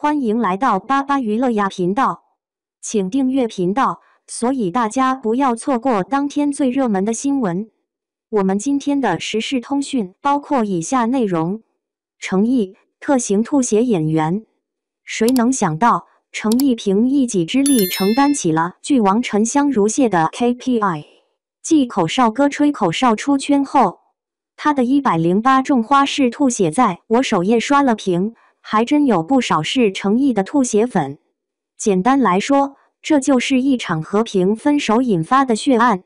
欢迎来到巴巴娱乐呀频道，请订阅频道，所以大家不要错过当天最热门的新闻。我们今天的时事通讯包括以下内容：程毅特型吐血演员，谁能想到程毅凭一己之力承担起了剧王沉香如屑的 KPI。继口哨歌吹口哨出圈后，他的108种花式吐血在我首页刷了屏，还真有不少是程毅的吐血粉。简单来说，这就是一场和平分手引发的血案。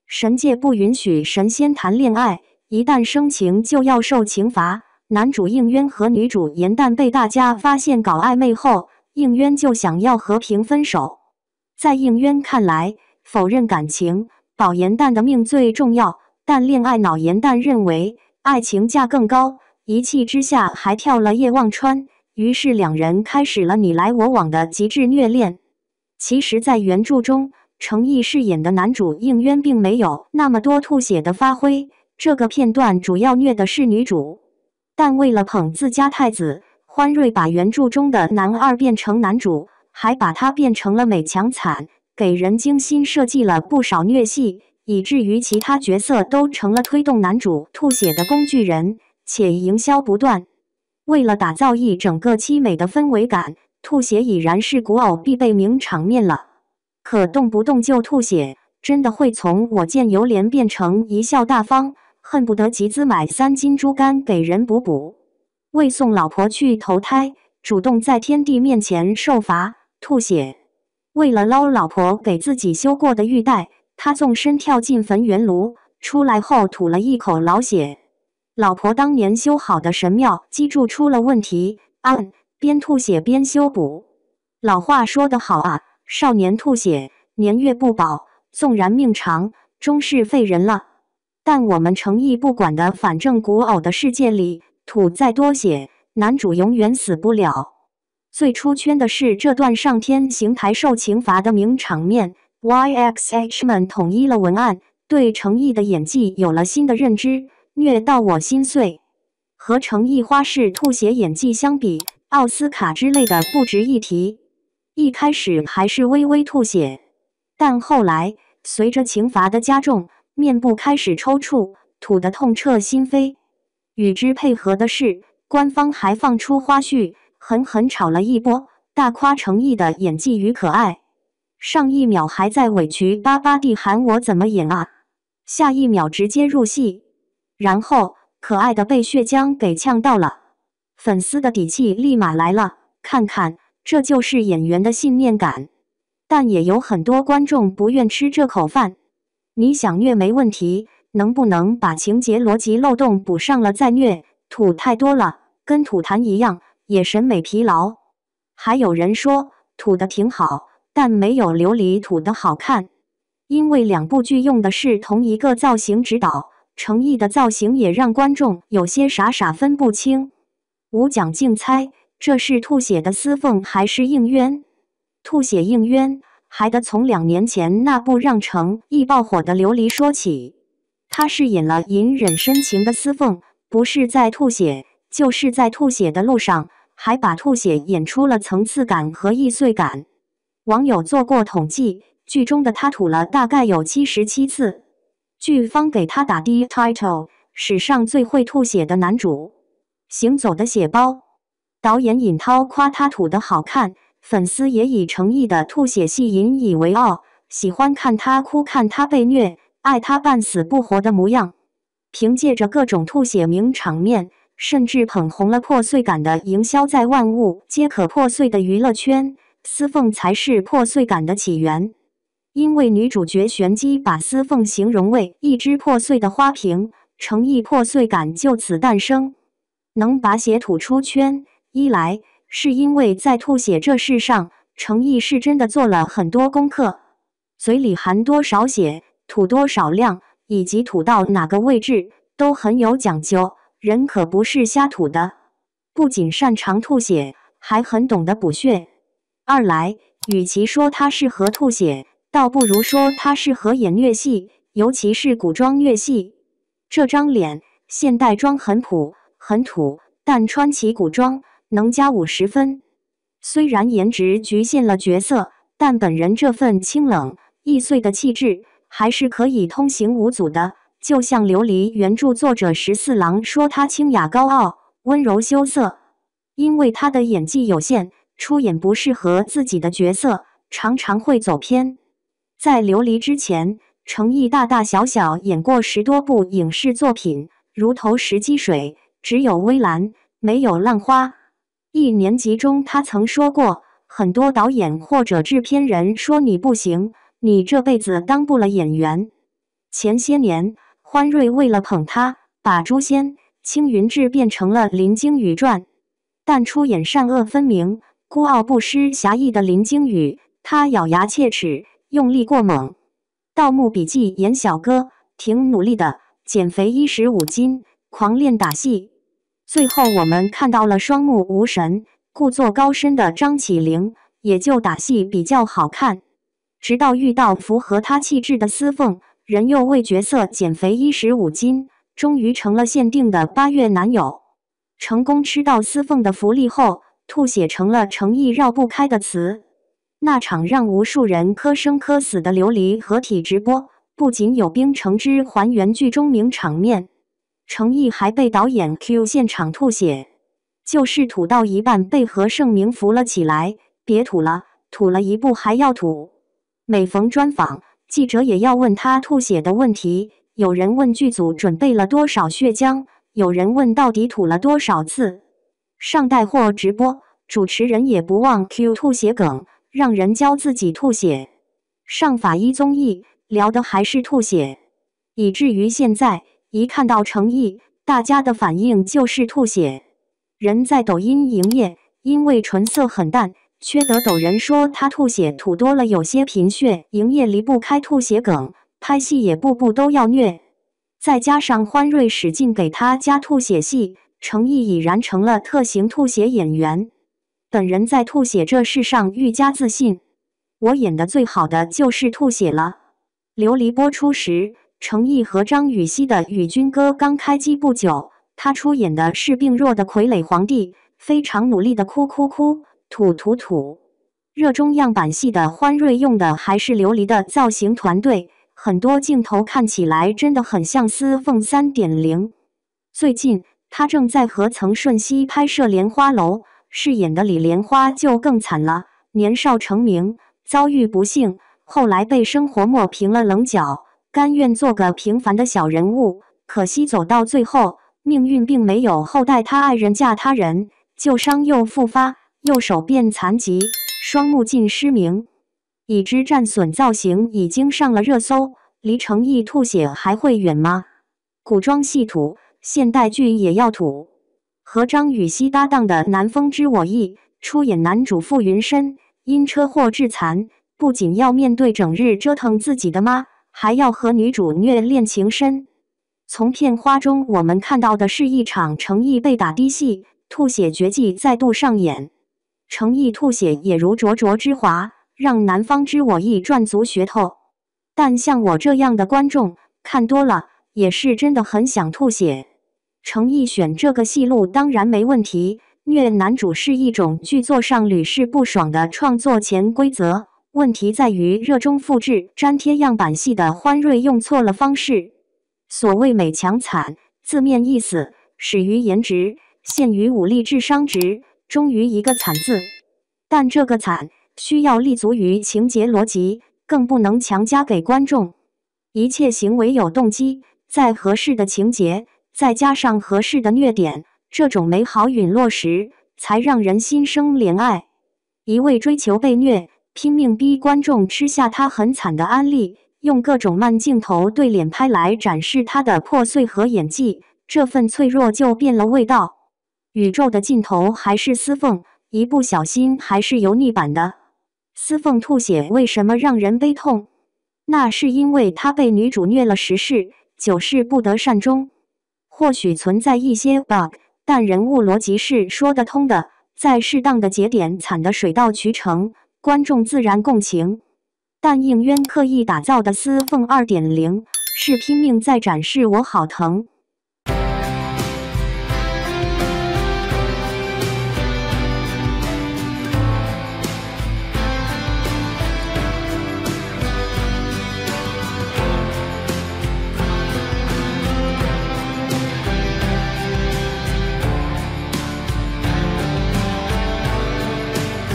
神界不允许神仙谈恋爱，一旦生情就要受刑罚。男主应渊和女主颜淡被大家发现搞暧昧后，应渊就想要和平分手。在应渊看来，否认感情，保颜淡的命最重要，但恋爱脑颜淡认为爱情价更高，一气之下还跳了叶忘川，于是两人开始了你来我往的极致虐恋。其实在原著中，程毅饰演的男主应渊并没有那么多吐血的发挥，这个片段主要虐的是女主。但为了捧自家太子，欢瑞把原著中的男二变成男主，还把他变成了美强惨，给人精心设计了不少虐戏，以至于其他角色都成了推动男主吐血的工具人，且营销不断。为了打造一整个凄美的氛围感，吐血已然是古偶必备名场面了。可动不动就吐血，真的会从我见犹怜变成贻笑大方，恨不得集资买3斤猪肝给人补补。为送老婆去投胎，主动在天帝面前受罚吐血。为了捞老婆给自己修过的玉带，他纵身跳进焚元炉，出来后吐了一口老血。老婆当年修好的神庙基柱出了问题，边吐血边修补。老话说得好啊，少年吐血，年月不保，纵然命长，终是废人了。但我们程毅不管的，反正古偶的世界里，吐再多血，男主永远死不了。最出圈的是这段上天刑台受刑罚的名场面 ，YXH 们统一了文案，对程毅的演技有了新的认知，虐到我心碎。和程毅花式吐血演技相比，奥斯卡之类的不值一提。一开始还是微微吐血，但后来随着刑罚的加重，面部开始抽搐，吐得痛彻心扉。与之配合的是，官方还放出花絮，狠狠炒了一波，大夸程毅的演技与可爱。上一秒还在委屈巴巴地喊我怎么演啊，下一秒直接入戏，然后可爱的被血浆给呛到了，粉丝的底气立马来了，看看，这就是演员的信念感。但也有很多观众不愿吃这口饭，你想虐没问题，能不能把情节逻辑漏洞补上了再虐？吐太多了，跟吐痰一样，也审美疲劳。还有人说吐得挺好，但没有琉璃吐得好看，因为2部剧用的是同一个造型指导，程毅的造型也让观众有些傻傻分不清。无奖竞猜，这是吐血的司凤还是应渊？吐血应渊还得从2年前那部让程毅爆火的琉璃说起。他饰演了隐忍深情的司凤，不是在吐血，就是在吐血的路上，还把吐血演出了层次感和易碎感。网友做过统计，剧中的他吐了大概有77次，剧方给他打低 title， 史上最会吐血的男主，行走的血包。导演尹涛夸他吐得好看，粉丝也以程毅的吐血戏引以为傲，喜欢看他哭，看他被虐，爱他半死不活的模样。凭借着各种吐血名场面，甚至捧红了破碎感的营销，在万物皆可破碎的娱乐圈，司凤才是破碎感的起源。因为女主角玄机把司凤形容为一只破碎的花瓶，程毅破碎感就此诞生。能把血吐出圈，一来是因为在吐血这事上，程毅是真的做了很多功课，嘴里含多少血，吐多少量，以及吐到哪个位置都很有讲究，人可不是瞎吐的。不仅擅长吐血，还很懂得补血。二来，与其说他适合吐血，倒不如说他适合演虐戏，尤其是古装虐戏。这张脸，现代装很普很土，但穿起古装能加50分。虽然颜值局限了角色，但本人这份清冷易碎的气质还是可以通行无阻的。就像琉璃原著作者十四郎说，他清雅高傲、温柔羞涩，因为他的演技有限，出演不适合自己的角色，常常会走偏。在琉璃之前，程毅大大小小演过10多部影视作品，如投石击水，只有微澜，没有浪花。1年级中，他曾说过，很多导演或者制片人说你不行，你这辈子当不了演员。前些年，欢瑞为了捧他，把《诛仙》《青云志》变成了林惊羽传，但出演善恶分明、孤傲不失侠义的林惊羽，他咬牙切齿，用力过猛。《盗墓笔记》演小哥，挺努力的，减肥15斤，狂练打戏。最后我们看到了双目无神、故作高深的张起灵，也就打戏比较好看。直到遇到符合他气质的司凤，人又为角色减肥15斤，终于成了限定的8月男友。成功吃到司凤的福利后，吐血成了程毅绕不开的词。那场让无数人磕生磕死的琉璃合体直播，不仅有冰城之还原剧中名场面，程毅还被导演 Q 现场吐血，就是吐到一半被何晟铭扶了起来，别吐了，吐了一步还要吐。每逢专访，记者也要问他吐血的问题，有人问剧组准备了多少血浆，有人问到底吐了多少次。上带货直播，主持人也不忘 Q 吐血梗，让人教自己吐血。上法医综艺，聊的还是吐血，以至于现在一看到程毅，大家的反应就是吐血。人在抖音营业，因为唇色很淡，缺德抖人说他吐血吐多了有些贫血，营业离不开吐血梗，拍戏也步步都要虐。再加上欢瑞使劲给他加吐血戏，程毅已然成了特型吐血演员。本人在吐血这事上愈加自信，我演的最好的就是吐血了。琉璃播出时，程毅和张雨绮的《与君歌》刚开机不久，他出演的是病弱的傀儡皇帝，非常努力的哭哭哭、吐吐吐。热衷样板戏的欢瑞用的还是琉璃的造型团队，很多镜头看起来真的很像司凤 3.0。最近，他正在和曾舜晞拍摄《莲花楼》，饰演的李莲花就更惨了，年少成名，遭遇不幸，后来被生活磨平了棱角，甘愿做个平凡的小人物。可惜走到最后，命运并没有厚待他，爱人嫁他人，旧伤又复发，右手变残疾，双目近失明。已知战损造型已经上了热搜，离程毅吐血还会远吗？古装戏吐，现代剧也要吐。和张雨绮搭档的《南风知我意》出演男主傅云深，因车祸致残，不仅要面对整日折腾自己的妈，还要和女主虐恋情深。从片花中我们看到的是一场程毅被打的戏，吐血绝技再度上演。程毅吐血也如灼灼之华，让南方知我意赚足噱头。但像我这样的观众看多了，也是真的很想吐血。程毅选这个戏路当然没问题，虐男主是一种剧作上屡试不爽的创作潜规则，问题在于热衷复制粘贴样板戏的欢瑞用错了方式。所谓美强惨，字面意思始于颜值，陷于武力智商值，终于一个惨字。但这个惨需要立足于情节逻辑，更不能强加给观众。一切行为有动机，在合适的情节再加上合适的虐点，这种美好陨落时才让人心生怜爱。一味追求被虐，拼命逼观众吃下他很惨的安利，用各种慢镜头对脸拍来展示他的破碎和演技，这份脆弱就变了味道。宇宙的尽头还是司凤，一不小心还是油腻版的。司凤吐血为什么让人悲痛？那是因为他被女主虐了10世，9世不得善终。或许存在一些 bug， 但人物逻辑是说得通的，在适当的节点惨得水到渠成，观众自然共情。但应渊刻意打造的司凤 2.0 是拼命在展示我好疼。